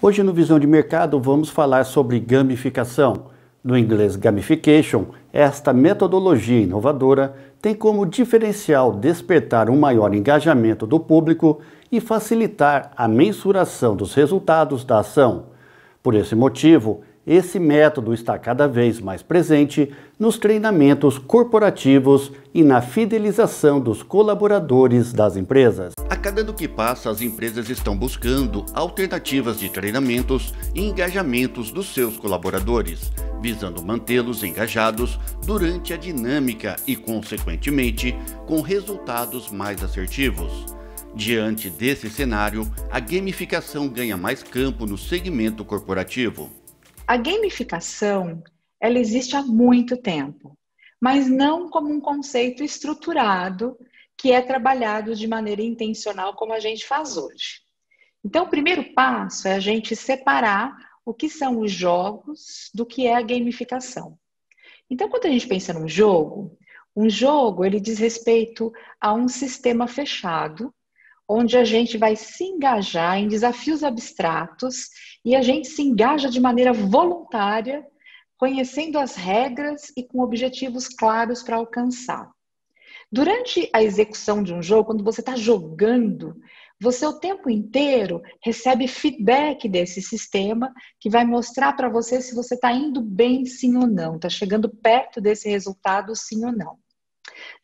Hoje no Visão de Mercado vamos falar sobre gamificação. No inglês gamification, esta metodologia inovadora tem como diferencial despertar um maior engajamento do público e facilitar a mensuração dos resultados da ação. Por esse motivo, esse método está cada vez mais presente nos treinamentos corporativos e na fidelização dos colaboradores das empresas. A cada ano que passa, as empresas estão buscando alternativas de treinamentos e engajamentos dos seus colaboradores, visando mantê-los engajados durante a dinâmica e, consequentemente, com resultados mais assertivos. Diante desse cenário, a gamificação ganha mais campo no segmento corporativo. A gamificação, ela existe há muito tempo, mas não como um conceito estruturado que é trabalhado de maneira intencional como a gente faz hoje. Então, o primeiro passo é a gente separar o que são os jogos do que é a gamificação. Então, quando a gente pensa num jogo, um jogo ele diz respeito a um sistema fechado, onde a gente vai se engajar em desafios abstratos e a gente se engaja de maneira voluntária, conhecendo as regras e com objetivos claros para alcançar. Durante a execução de um jogo, quando você está jogando, você o tempo inteiro recebe feedback desse sistema que vai mostrar para você se você está indo bem sim ou não, está chegando perto desse resultado sim ou não.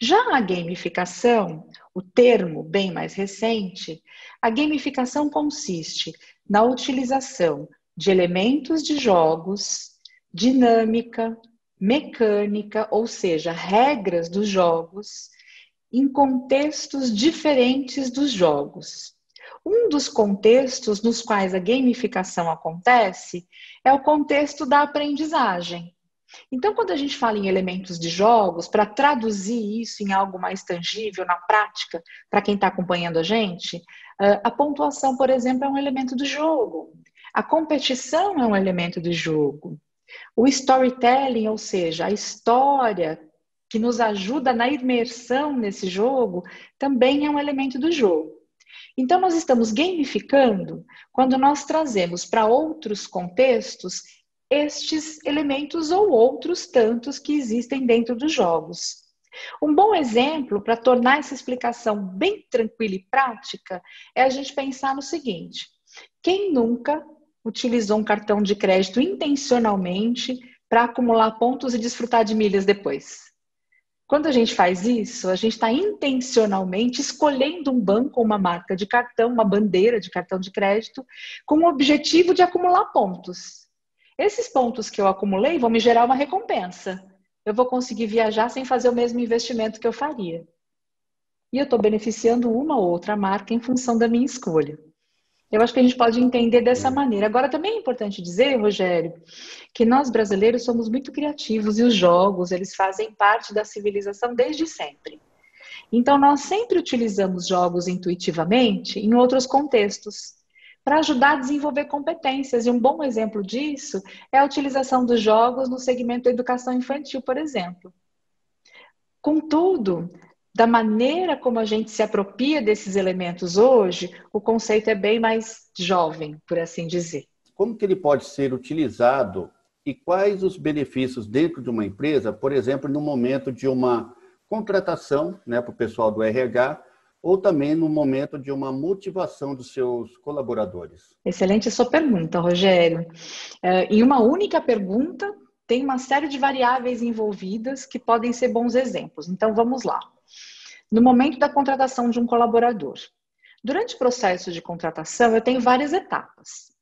Já a gamificação, o termo bem mais recente, a gamificação consiste na utilização de elementos de jogos, dinâmica, mecânica, ou seja, regras dos jogos, em contextos diferentes dos jogos. Um dos contextos nos quais a gamificação acontece é o contexto da aprendizagem. Então, quando a gente fala em elementos de jogos, para traduzir isso em algo mais tangível, na prática, para quem está acompanhando a gente, a pontuação, por exemplo, é um elemento do jogo. A competição é um elemento do jogo. O storytelling, ou seja, a história que nos ajuda na imersão nesse jogo, também é um elemento do jogo. Então, nós estamos gamificando quando nós trazemos para outros contextos estes elementos ou outros tantos que existem dentro dos jogos. Um bom exemplo para tornar essa explicação bem tranquila e prática é a gente pensar no seguinte: quem nunca utilizou um cartão de crédito intencionalmente para acumular pontos e desfrutar de milhas depois? Quando a gente faz isso, a gente está intencionalmente escolhendo um banco ou uma marca de cartão, uma bandeira de cartão de crédito, com o objetivo de acumular pontos. Esses pontos que eu acumulei vão me gerar uma recompensa. Eu vou conseguir viajar sem fazer o mesmo investimento que eu faria. E eu estou beneficiando uma ou outra marca em função da minha escolha. Eu acho que a gente pode entender dessa maneira. Agora, também é importante dizer, Rogério, que nós brasileiros somos muito criativos e os jogos, eles fazem parte da civilização desde sempre. Então, nós sempre utilizamos jogos intuitivamente em outros contextos, para ajudar a desenvolver competências. E um bom exemplo disso é a utilização dos jogos no segmento da educação infantil, por exemplo. Contudo, da maneira como a gente se apropria desses elementos hoje, o conceito é bem mais jovem, por assim dizer. Como que ele pode ser utilizado e quais os benefícios dentro de uma empresa, por exemplo, no momento de uma contratação, né, para o pessoal do RH, ou também no momento de uma motivação dos seus colaboradores? Excelente a sua pergunta, Rogério. Em uma única pergunta, tem uma série de variáveis envolvidas que podem ser bons exemplos. Então, vamos lá. No momento da contratação de um colaborador. Durante o processo de contratação, eu tenho várias etapas.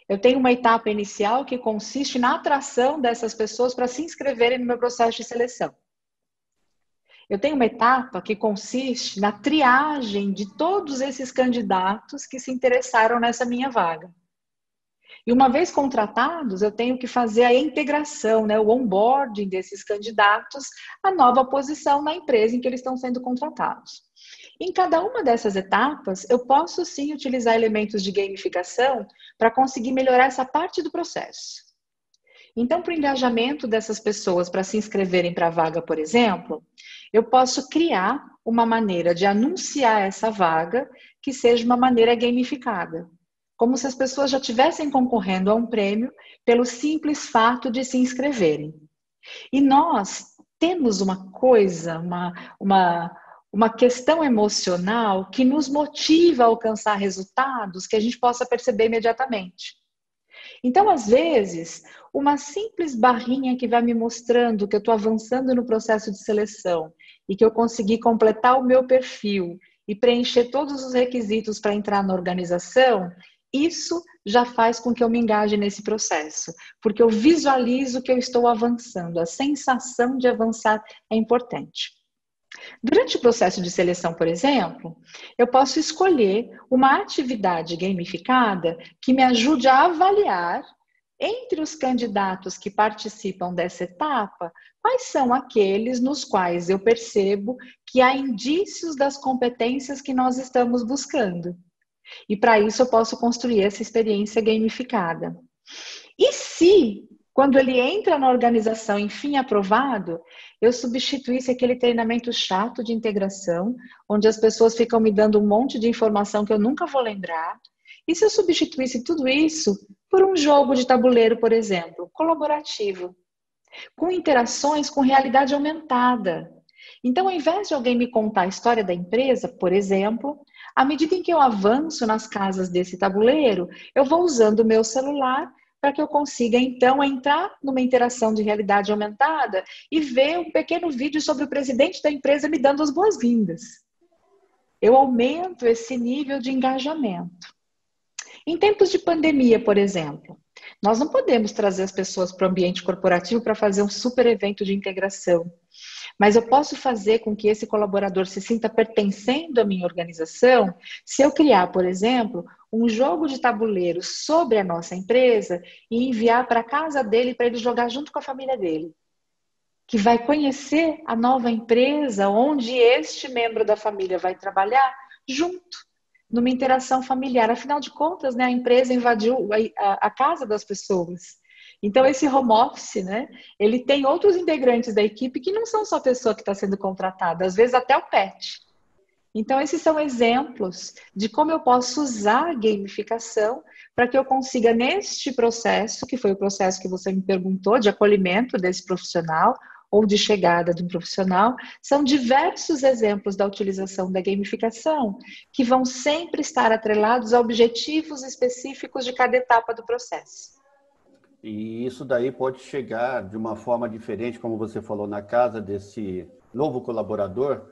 Eu tenho uma etapa inicial que consiste na atração dessas pessoas para se inscreverem no meu processo de seleção. Eu tenho uma etapa que consiste na triagem de todos esses candidatos que se interessaram nessa minha vaga. E uma vez contratados, eu tenho que fazer a integração, né, o onboarding desses candidatos à nova posição na empresa em que eles estão sendo contratados. Em cada uma dessas etapas, eu posso sim utilizar elementos de gamificação para conseguir melhorar essa parte do processo. Então, para o engajamento dessas pessoas para se inscreverem para a vaga, por exemplo, eu posso criar uma maneira de anunciar essa vaga que seja uma maneira gamificada. como se as pessoas já estivessem concorrendo a um prêmio pelo simples fato de se inscreverem. E nós temos uma coisa, uma questão emocional que nos motiva a alcançar resultados que a gente possa perceber imediatamente. Então, às vezes, uma simples barrinha que vai me mostrando que eu estou avançando no processo de seleção e que eu consegui completar o meu perfil e preencher todos os requisitos para entrar na organização, isso já faz com que eu me engaje nesse processo, porque eu visualizo que eu estou avançando, a sensação de avançar é importante. Durante o processo de seleção, por exemplo, eu posso escolher uma atividade gamificada que me ajude a avaliar, entre os candidatos que participam dessa etapa, quais são aqueles nos quais eu percebo que há indícios das competências que nós estamos buscando. E para isso eu posso construir essa experiência gamificada. E se, quando ele entra na organização, enfim, aprovado, eu substituísse aquele treinamento chato de integração, onde as pessoas ficam me dando um monte de informação que eu nunca vou lembrar, e se eu substituísse tudo isso por um jogo de tabuleiro, por exemplo, colaborativo, com interações com realidade aumentada. Então, ao invés de alguém me contar a história da empresa, por exemplo, à medida em que eu avanço nas casas desse tabuleiro, eu vou usando o meu celular para que eu consiga, então, entrar numa interação de realidade aumentada e ver um pequeno vídeo sobre o presidente da empresa me dando as boas-vindas. Eu aumento esse nível de engajamento. Em tempos de pandemia, por exemplo, nós não podemos trazer as pessoas para o ambiente corporativo para fazer um super evento de integração. Mas eu posso fazer com que esse colaborador se sinta pertencendo à minha organização se eu criar, por exemplo, um jogo de tabuleiro sobre a nossa empresa e enviar para a casa dele para ele jogar junto com a família dele, que vai conhecer a nova empresa onde este membro da família vai trabalhar junto, numa interação familiar. Afinal de contas, né, a empresa invadiu a casa das pessoas. Então, esse home office, né, ele tem outros integrantes da equipe que não são só a pessoa que está sendo contratada, às vezes até o pet. Então, esses são exemplos de como eu posso usar a gamificação para que eu consiga, neste processo, que foi o processo que você me perguntou, de acolhimento desse profissional ou de chegada de um profissional, são diversos exemplos da utilização da gamificação que vão sempre estar atrelados a objetivos específicos de cada etapa do processo. E isso daí pode chegar de uma forma diferente, como você falou, na casa desse novo colaborador,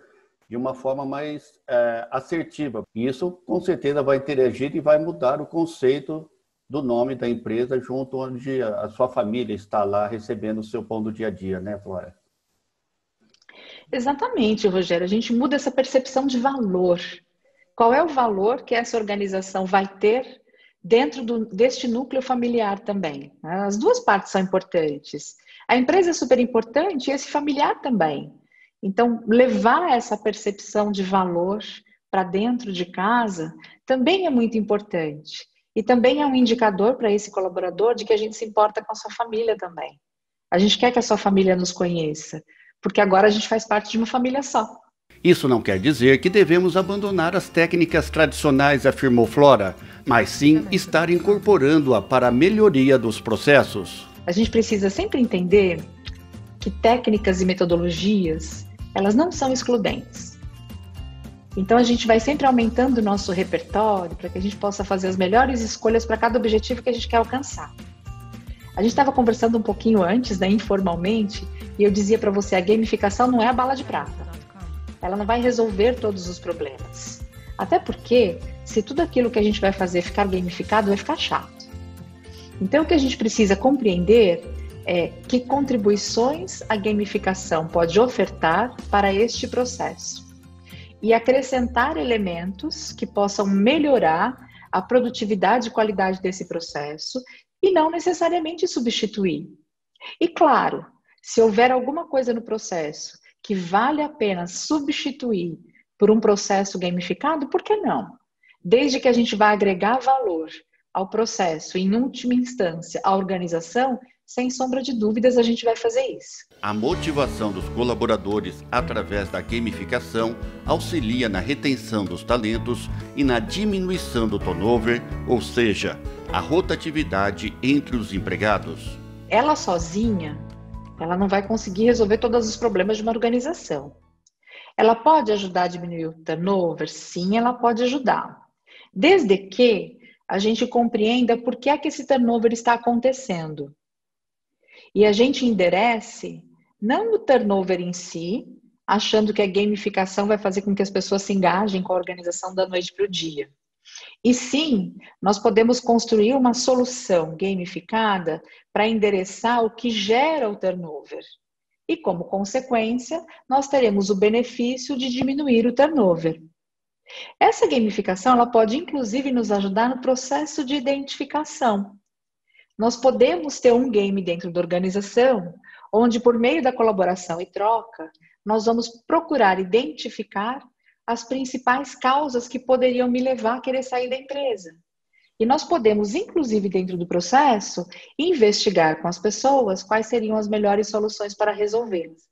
de uma forma mais assertiva. E isso, com certeza, vai interagir e vai mudar o conceito do nome da empresa junto onde a sua família está lá recebendo o seu pão do dia a dia, né, Flora? Exatamente, Rogério. A gente muda essa percepção de valor. Qual é o valor que essa organização vai ter dentro deste núcleo familiar também? As duas partes são importantes. A empresa é super importante e esse familiar também. Então, levar essa percepção de valor para dentro de casa também é muito importante. E também é um indicador para esse colaborador de que a gente se importa com a sua família também. A gente quer que a sua família nos conheça, porque agora a gente faz parte de uma família só. Isso não quer dizer que devemos abandonar as técnicas tradicionais, afirmou Flora, mas sim estar incorporando-a para a melhoria dos processos. A gente precisa sempre entender que técnicas e metodologias, elas não são excludentes. Então a gente vai sempre aumentando o nosso repertório para que a gente possa fazer as melhores escolhas para cada objetivo que a gente quer alcançar. A gente estava conversando um pouquinho antes, né, informalmente, e eu dizia para você, a gamificação não é a bala de prata. Ela não vai resolver todos os problemas. Até porque, se tudo aquilo que a gente vai fazer ficar gamificado, vai ficar chato. Então o que a gente precisa compreender é que contribuições a gamificação pode ofertar para este processo e acrescentar elementos que possam melhorar a produtividade e qualidade desse processo e não necessariamente substituir. E claro, se houver alguma coisa no processo que vale a pena substituir por um processo gamificado, por que não? Desde que a gente vá agregar valor ao processo, em última instância, à organização, sem sombra de dúvidas a gente vai fazer isso. A motivação dos colaboradores através da gamificação auxilia na retenção dos talentos e na diminuição do turnover, ou seja, a rotatividade entre os empregados. Ela sozinha, ela não vai conseguir resolver todos os problemas de uma organização. Ela pode ajudar a diminuir o turnover? Sim, ela pode ajudar. Desde que a gente compreenda por que é que esse turnover está acontecendo. E a gente enderece não o turnover em si, achando que a gamificação vai fazer com que as pessoas se engajem com a organização da noite para o dia. E sim, nós podemos construir uma solução gamificada para endereçar o que gera o turnover. E como consequência, nós teremos o benefício de diminuir o turnover. Essa gamificação ela pode inclusive nos ajudar no processo de identificação. Nós podemos ter um game dentro da organização, onde por meio da colaboração e troca, nós vamos procurar identificar as principais causas que poderiam me levar a querer sair da empresa. E nós podemos, inclusive dentro do processo, investigar com as pessoas quais seriam as melhores soluções para resolvê-las.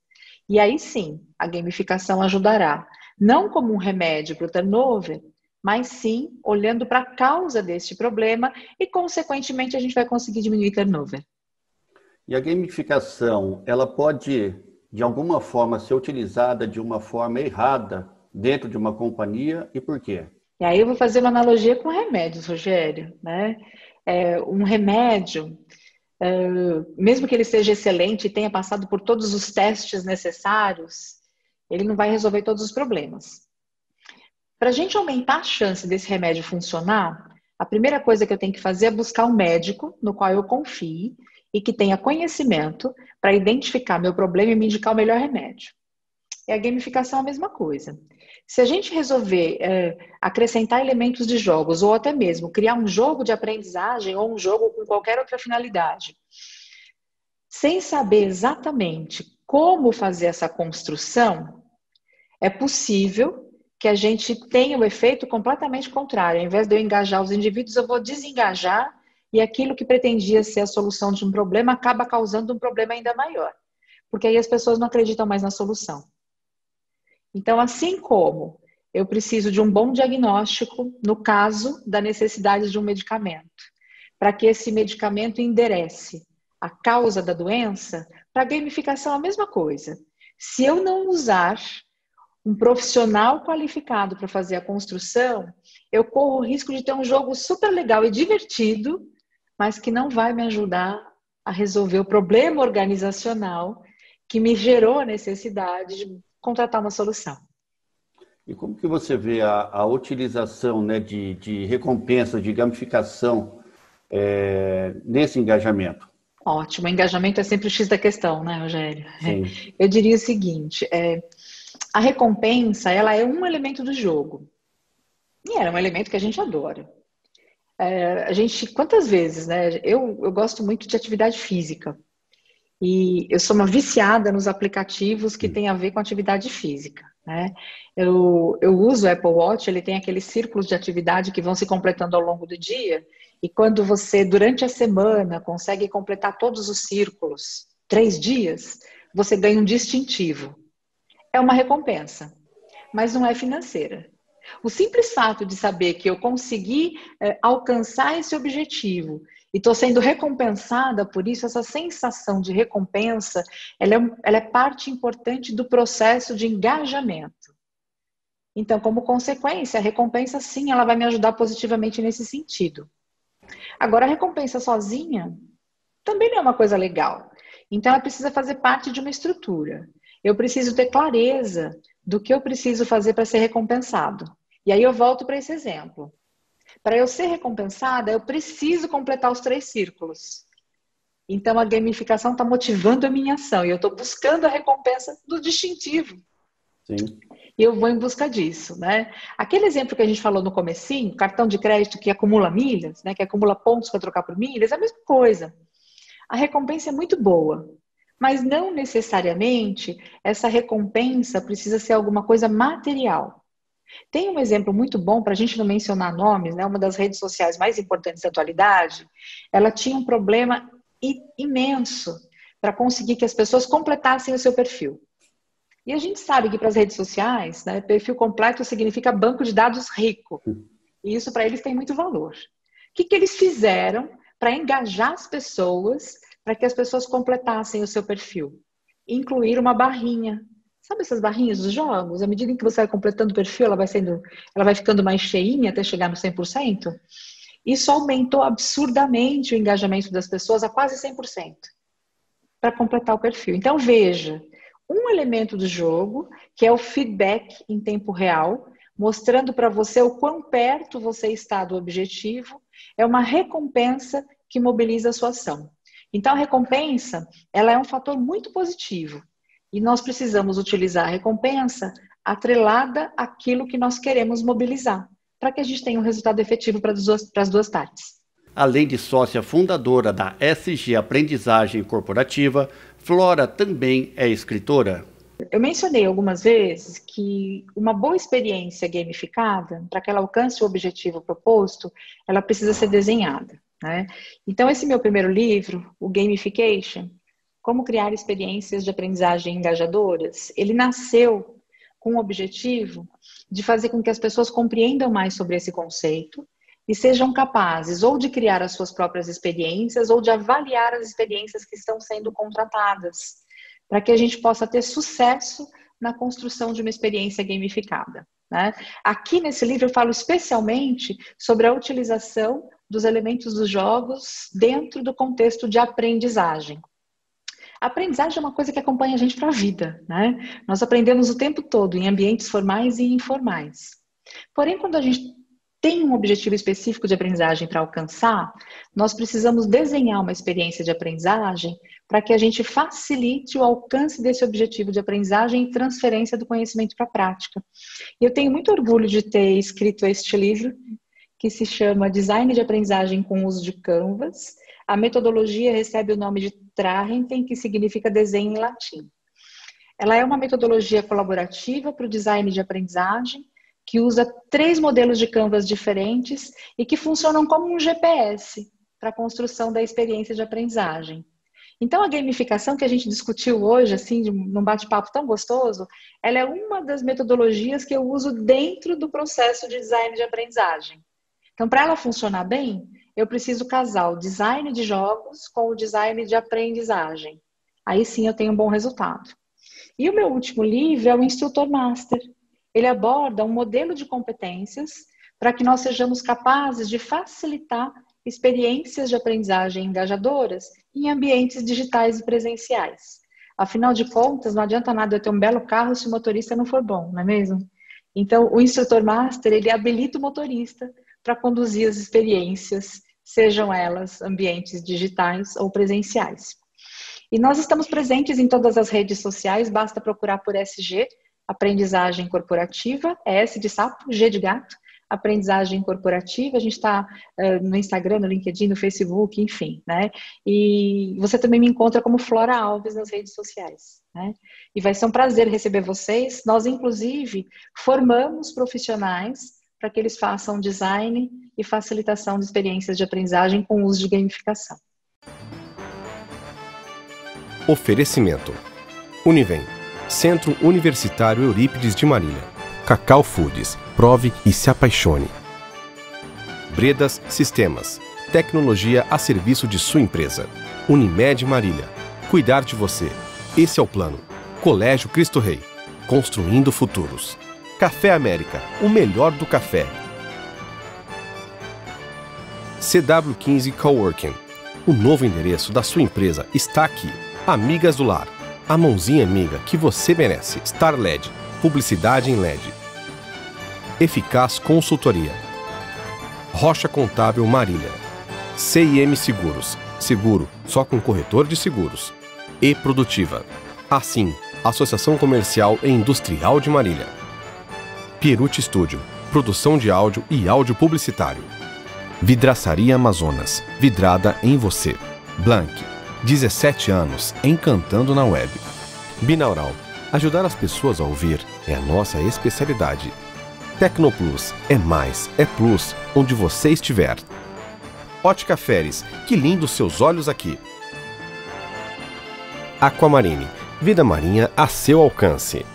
E aí sim, a gamificação ajudará, não como um remédio para o turnover, mas sim olhando para a causa deste problema e, consequentemente, a gente vai conseguir diminuir o turnover. E a gamificação, ela pode, de alguma forma, ser utilizada de uma forma errada dentro de uma companhia, e por quê? E aí eu vou fazer uma analogia com remédios, Rogério, né? Um remédio, mesmo que ele seja excelente e tenha passado por todos os testes necessários, ele não vai resolver todos os problemas. Para a gente aumentar a chance desse remédio funcionar, a primeira coisa que eu tenho que fazer é buscar um médico no qual eu confie e que tenha conhecimento para identificar meu problema e me indicar o melhor remédio. E a gamificação é a mesma coisa. Se a gente resolver acrescentar elementos de jogos ou até mesmo criar um jogo de aprendizagem ou um jogo com qualquer outra finalidade, sem saber exatamente como fazer essa construção, é possível que a gente tenha o efeito completamente contrário. Ao invés de eu engajar os indivíduos, eu vou desengajar e aquilo que pretendia ser a solução de um problema acaba causando um problema ainda maior. Porque aí as pessoas não acreditam mais na solução. Então, assim como eu preciso de um bom diagnóstico no caso da necessidade de um medicamento, para que esse medicamento enderece a causa da doença, para a gamificação é a mesma coisa. Se eu não usar um profissional qualificado para fazer a construção, eu corro o risco de ter um jogo super legal e divertido, mas que não vai me ajudar a resolver o problema organizacional que me gerou a necessidade de contratar uma solução. E como que você vê a utilização, né, de recompensa, de gamificação nesse engajamento? Ótimo, o engajamento é sempre o X da questão, né, Rogério? Sim. Eu diria o seguinte, a recompensa, ela é um elemento do jogo. E é um elemento que a gente adora. Quantas vezes, né? Eu gosto muito de atividade física. E eu sou uma viciada nos aplicativos que têm a ver com atividade física, né? Eu uso o Apple Watch, ele tem aqueles círculos de atividade que vão se completando ao longo do dia. E quando você, durante a semana, consegue completar todos os círculos, 3 dias, você ganha um distintivo. É uma recompensa, mas não é financeira. O simples fato de saber que eu consegui alcançar esse objetivo e estou sendo recompensada por isso, essa sensação de recompensa, ela é parte importante do processo de engajamento. Então, como consequência, a recompensa, sim, ela vai me ajudar positivamente nesse sentido. Agora, a recompensa sozinha também não é uma coisa legal. Então, ela precisa fazer parte de uma estrutura. Eu preciso ter clareza do que eu preciso fazer para ser recompensado. E aí eu volto para esse exemplo. Para eu ser recompensada, eu preciso completar os 3 círculos. Então, a gamificação está motivando a minha ação e eu estou buscando a recompensa do distintivo. Sim. E eu vou em busca disso, né? Aquele exemplo que a gente falou no comecinho, cartão de crédito que acumula milhas, né, que acumula pontos para trocar por milhas, é a mesma coisa. A recompensa é muito boa, mas não necessariamente essa recompensa precisa ser alguma coisa material. Tem um exemplo muito bom, para a gente não mencionar nomes, né? Uma das redes sociais mais importantes da atualidade, ela tinha um problema imenso para conseguir que as pessoas completassem o seu perfil. E a gente sabe que para as redes sociais, né, perfil completo significa banco de dados rico. E isso para eles tem muito valor. O que eles fizeram para engajar as pessoas, para que as pessoas completassem o seu perfil? Incluir uma barrinha. Sabe essas barrinhas dos jogos? À medida em que você vai completando o perfil, ela vai ficando mais cheinha até chegar no 100%. Isso aumentou absurdamente o engajamento das pessoas a quase 100% para completar o perfil. Então, veja, um elemento do jogo, que é o feedback em tempo real, mostrando para você o quão perto você está do objetivo, é uma recompensa que mobiliza a sua ação. Então, a recompensa, ela é um fator muito positivo. E nós precisamos utilizar a recompensa atrelada àquilo que nós queremos mobilizar, para que a gente tenha um resultado efetivo para as duas partes. Além de sócia fundadora da SG Aprendizagem Corporativa, Flora também é escritora. Eu mencionei algumas vezes que uma boa experiência gamificada, para que ela alcance o objetivo proposto, ela precisa ser desenhada, né? Então, esse meu primeiro livro, o Gamification, Como Criar Experiências de Aprendizagem Engajadoras, ele nasceu com o objetivo de fazer com que as pessoas compreendam mais sobre esse conceito e sejam capazes ou de criar as suas próprias experiências ou de avaliar as experiências que estão sendo contratadas, para que a gente possa ter sucesso na construção de uma experiência gamificada, né? Aqui nesse livro eu falo especialmente sobre a utilização dos elementos dos jogos dentro do contexto de aprendizagem. A aprendizagem é uma coisa que acompanha a gente para a vida, né? Nós aprendemos o tempo todo em ambientes formais e informais. Porém, quando a gente tem um objetivo específico de aprendizagem para alcançar, nós precisamos desenhar uma experiência de aprendizagem para que a gente facilite o alcance desse objetivo de aprendizagem e transferência do conhecimento para a prática. E eu tenho muito orgulho de ter escrito este livro, que se chama Design de Aprendizagem com Uso de Canvas. A metodologia recebe o nome de Trahenten, que significa desenho em latim. Ela é uma metodologia colaborativa para o design de aprendizagem, que usa 3 modelos de Canvas diferentes e que funcionam como um GPS para a construção da experiência de aprendizagem. Então, a gamificação que a gente discutiu hoje, assim, num bate-papo tão gostoso, ela é uma das metodologias que eu uso dentro do processo de design de aprendizagem. Então, para ela funcionar bem, eu preciso casar o design de jogos com o design de aprendizagem. Aí sim eu tenho um bom resultado. E o meu último livro é o Instrutor Master. Ele aborda um modelo de competências para que nós sejamos capazes de facilitar experiências de aprendizagem engajadoras em ambientes digitais e presenciais. Afinal de contas, não adianta nada eu ter um belo carro se o motorista não for bom, não é mesmo? Então, o Instrutor Master, ele habilita o motorista para conduzir as experiências, sejam elas ambientes digitais ou presenciais. E nós estamos presentes em todas as redes sociais, basta procurar por SG, Aprendizagem Corporativa, S de sapo, G de gato, Aprendizagem Corporativa. A gente está no Instagram, no LinkedIn, no Facebook, enfim, né? E você também me encontra como Flora Alves nas redes sociais, né? E vai ser um prazer receber vocês. Nós, inclusive, formamos profissionais para que eles façam design e facilitação de experiências de aprendizagem com o uso de gamificação. Oferecimento: Univem, Centro Universitário Eurípides de Marília. Cacau Foods, prove e se apaixone. Bredas Sistemas, tecnologia a serviço de sua empresa. Unimed Marília, cuidar de você. Esse é o plano. Colégio Cristo Rei, construindo futuros. Café América, o melhor do café. CW15 Coworking, o novo endereço da sua empresa está aqui. Amigas do Lar, a mãozinha amiga que você merece. Star LED, publicidade em LED. Eficaz Consultoria. Rocha Contábil Marília. CIM Seguros, seguro só com corretor de seguros. E Produtiva. Assim, Associação Comercial e Industrial de Marília. Pierucci Studio, produção de áudio e áudio publicitário. Vidraçaria Amazonas, vidrada em você. Blank, 17 anos, encantando na web. Binaural, ajudar as pessoas a ouvir é a nossa especialidade. Tecnoplus, é mais, é plus, onde você estiver. Ótica Feres, que lindo seus olhos aqui. Aquamarine, vida marinha a seu alcance.